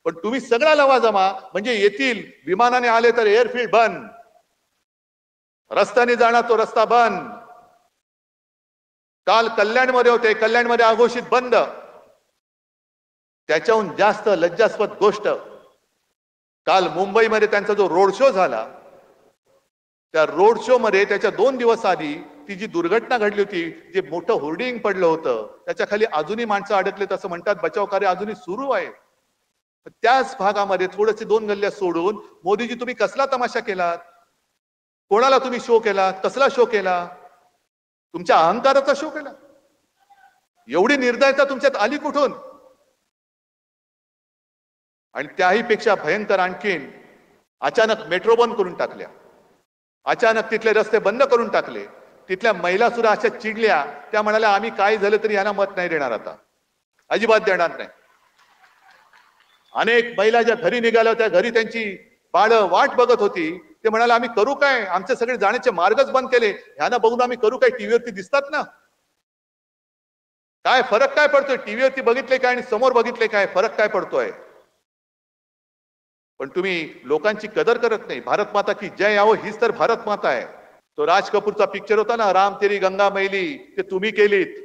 पण तुम्ही सगळा लवाजमा म्हणजे येतील विमानाने आले तर एअरफील्ड बंद, रस्त्याने जाणार तो रस्ता बंद. काल कल्याणमध्ये होते, कल्याणमध्ये अघोषित बंद. त्याच्याहून जास्त लज्जास्पद गोष्ट काल मुंबईमध्ये त्यांचा जो रोड शो झाला, त्या रोड शो मध्ये त्याच्या 2 दिवस आधी ती जी दुर्घटना घडली होती, जे मोठं होर्डिंग पडलं होतं, त्याच्या खाली अजूनही माणसं अडकलेत असं म्हणतात, बचाव कार्य अजूनही सुरू आहे. त्याच भागामध्ये थोडेसे 2 गल्ल्या सोडून मोदीजी तुम्ही कसला तमाशा केलात? कोणाला तुम्ही शो केलात? कसला शो केला? तुमच्या अहंकाराचा शो केला? एवढी निर्दयता तुमच्यात आली कुठून? आणि त्याही पेक्षा भयंकर आणखीन अचानक मेट्रो बंद करून टाकल्या, अचानक तिथले रस्ते बंद करून टाकले. तिथल्या महिला सुद्धा अशा चिडल्या, त्या म्हणाल्या आम्ही काय झालं तरी यांना मत नाही देणार, आता अजिबात देणार नाही. अनेक महिला ज्या घरी निघाल्या होत्या, घरी त्यांची बाळं वाट बघत होती, ते म्हणाले आम्ही करू काय, आमचे सगळे जाण्याचे मार्गच बंद केले, ह्यांना बघून आम्ही करू काय? टीव्हीवरती दिसतात ना, काय फरक काय पडतोय? टीव्हीवरती बघितले काय आणि समोर बघितले काय, फरक काय पडतोय? पण तुम्ही लोकांची कदर करत नाही. भारत माता की जय यावं, हीच तर भारत माता आहे. तो राज कपूरचा पिक्चर होता ना, राम तेरी गंगा मैली, ते तुम्ही केलीत.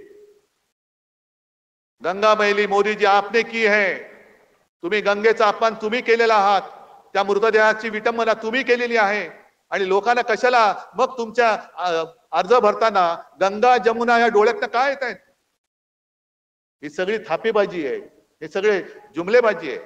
गंगा मैली मोदीजी आपने की है. तुम्ही गंगेचा अपमान तुम्ही केलेला आहात, त्या मृतदेहाची विटंबना तुम्ही केलेली आहे. आणि लोकांना कशाला मग तुमच्या अर्ज भरताना गंगा जमुना या डोळ्यातनं काय येत आहेत? ही सगळी थापेबाजी आहे, हे सगळे जुमलेबाजी आहे.